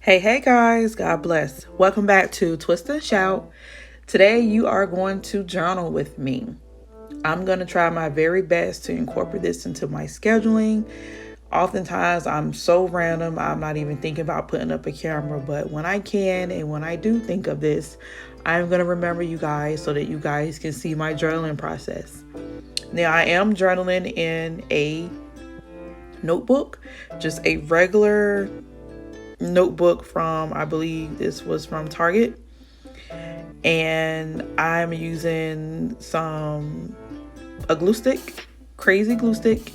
Hey guys, God bless. Welcome back to Twist and Shout. Today you are going to journal with me. I'm going to try my very best to incorporate this into my scheduling. Oftentimes I'm so random, I'm not even thinking about putting up a camera, but when I can and when I do think of this, I'm going to remember you guys so that you guys can see my journaling process. Now, I am journaling in a notebook, just a regular notebook from, I believe this was from Target, and I'm using a glue stick, crazy glue stick,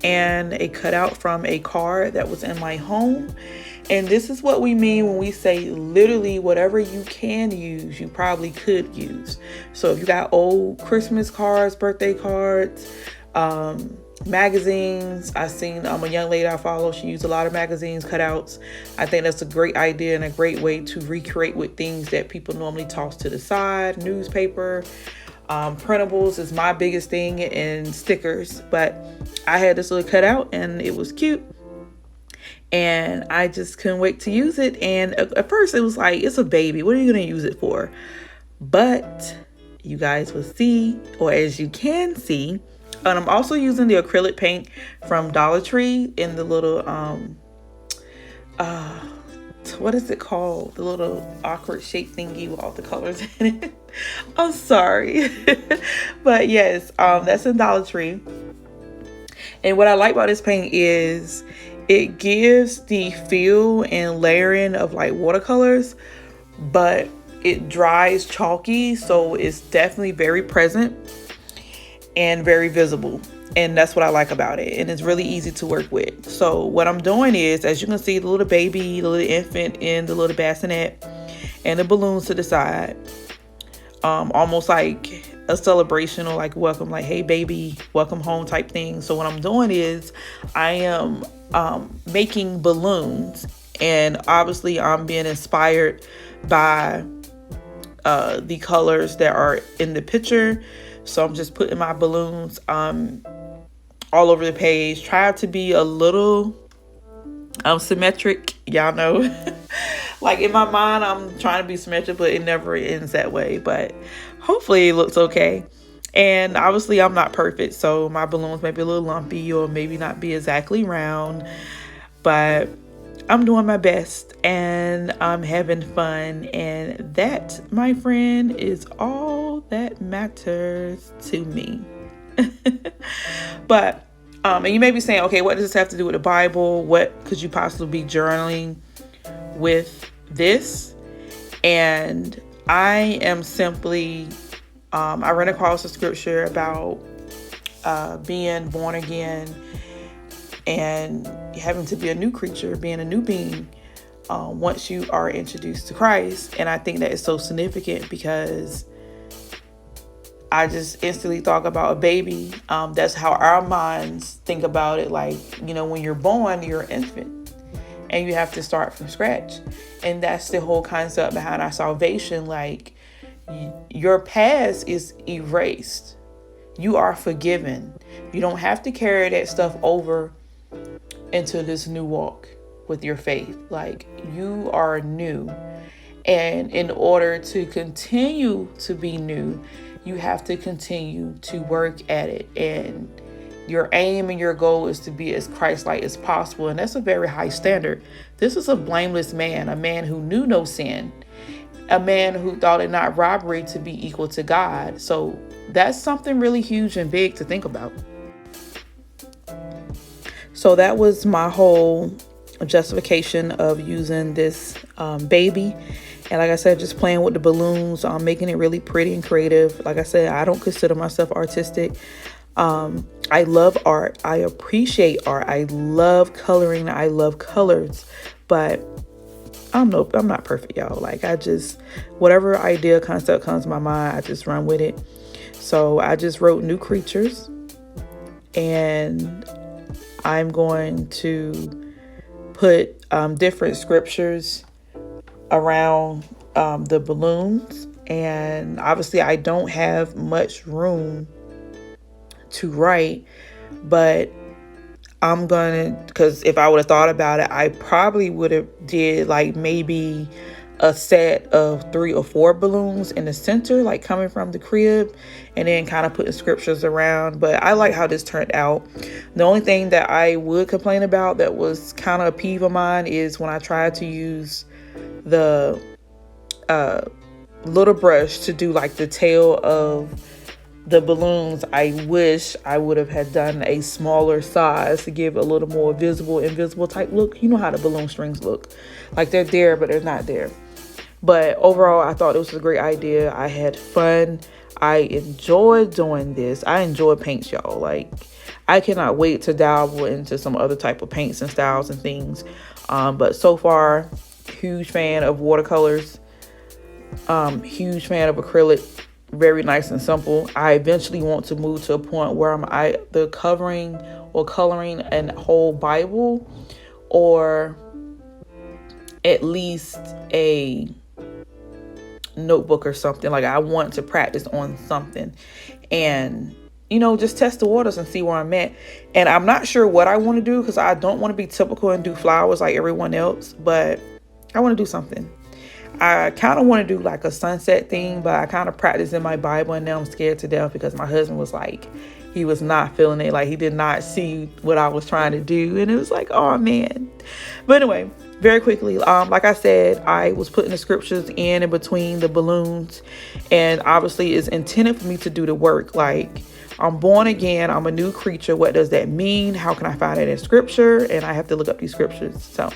and a cutout from a card that was in my home. And this is what we mean when we say literally whatever you can use, you probably could use. So if you got old Christmas cards, birthday cards, magazines. I seen a young lady I follow, she used a lot of magazines, cutouts. I think that's a great idea and a great way to recreate with things that people normally toss to the side. Newspaper, printables is my biggest thing, and stickers. But I had this little cutout and it was cute, and I just couldn't wait to use it. And at first it was like, it's a baby, what are you going to use it for? But you guys will see, or as you can see, and I'm also using the acrylic paint from Dollar Tree in the little, what is it called? The little awkward shape thingy with all the colors in it. I'm sorry. But yes, that's in Dollar Tree. And what I like about this paint is it gives the feel and layering of like watercolors, but it dries chalky. So it's definitely very present and very visible, and that's what I like about it, and it's really easy to work with. So what I'm doing is, as you can see, the little baby, the little infant in the little bassinet, and the balloons to the side, almost like a celebration or like welcome, like hey baby, welcome home type thing. So what I'm doing is I am making balloons, and obviously I'm being inspired by the colors that are in the picture. So I'm just putting my balloons all over the page. Try to be a little symmetric. Y'all know, like in my mind, I'm trying to be symmetric, but it never ends that way. But hopefully it looks okay. And obviously I'm not perfect, so my balloons may be a little lumpy or maybe not be exactly round. But I'm doing my best and I'm having fun, and that, my friend, is all that matters to me. But and you may be saying, okay, what does this have to do with the Bible? What could you possibly be journaling with this? And I am simply I ran across a scripture about being born again and having to be a new creature, being a new being once you are introduced to Christ. And I think that is so significant because I just instantly thought about a baby. That's how our minds think about it. Like, you know, when you're born, you're an infant and you have to start from scratch. And that's the whole concept behind our salvation. Like, your past is erased. You are forgiven. You don't have to carry that stuff over into this new walk with your faith. Like, you are new, and in order to continue to be new, you have to continue to work at it, and your aim and your goal is to be as Christ-like as possible. And that's a very high standard. This is a blameless man, a man who knew no sin, a man who thought it not robbery to be equal to God. So that's something really huge and big to think about. So that was my whole justification of using this baby. And like I said, just playing with the balloons, making it really pretty and creative. Like I said, I don't consider myself artistic. I love art. I appreciate art. I love coloring. I love colors. But I'm not perfect, y'all. Like, whatever idea, concept comes to my mind, I just run with it. So I just wrote new creatures, and I'm going to put different scriptures around the balloons. And obviously I don't have much room to write, but I'm gonna, because if I would have thought about it, I probably would have did like maybe a set of 3 or 4 balloons in the center, like coming from the crib, and then kind of putting scriptures around. But I like how this turned out. The only thing that I would complain about that was kind of a peeve of mine is when I tried to use the little brush to do like the tail of the balloons. I wish I would have had done a smaller size to give a little more visible, invisible type look. You know how the balloon strings look, like they're there but they're not there. But overall, I thought it was a great idea. I had fun. I enjoyed doing this. I enjoy paints, y'all. Like, I cannot wait to dabble into some other type of paints and styles and things. But so far, huge fan of watercolors. Huge fan of acrylic. Very nice and simple. I eventually want to move to a point where I'm either covering or coloring a whole Bible, or at least a notebook or something. Like, I want to practice on something and, you know, just test the waters and see where I'm at. And I'm not sure what I want to do, because I don't want to be typical and do flowers like everyone else, but I want to do something. I kind of want to do like a sunset thing, but I kind of practice in my Bible, and now I'm scared to death because my husband was like, he was not feeling it. Like, he did not see what I was trying to do. And it was like, oh man. But anyway, very quickly, like I said, I was putting the scriptures in between the balloons, and obviously it's intended for me to do the work. Like, I'm born again. I'm a new creature. What does that mean? How can I find it in scripture? And I have to look up these scriptures. So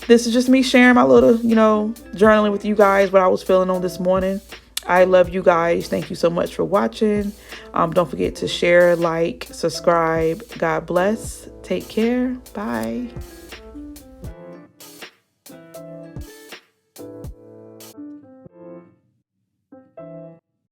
this is just me sharing my little, you know, journaling with you guys, what I was feeling on this morning. I love you guys. Thank you so much for watching. Don't forget to share, like, subscribe. God bless. Take care. Bye.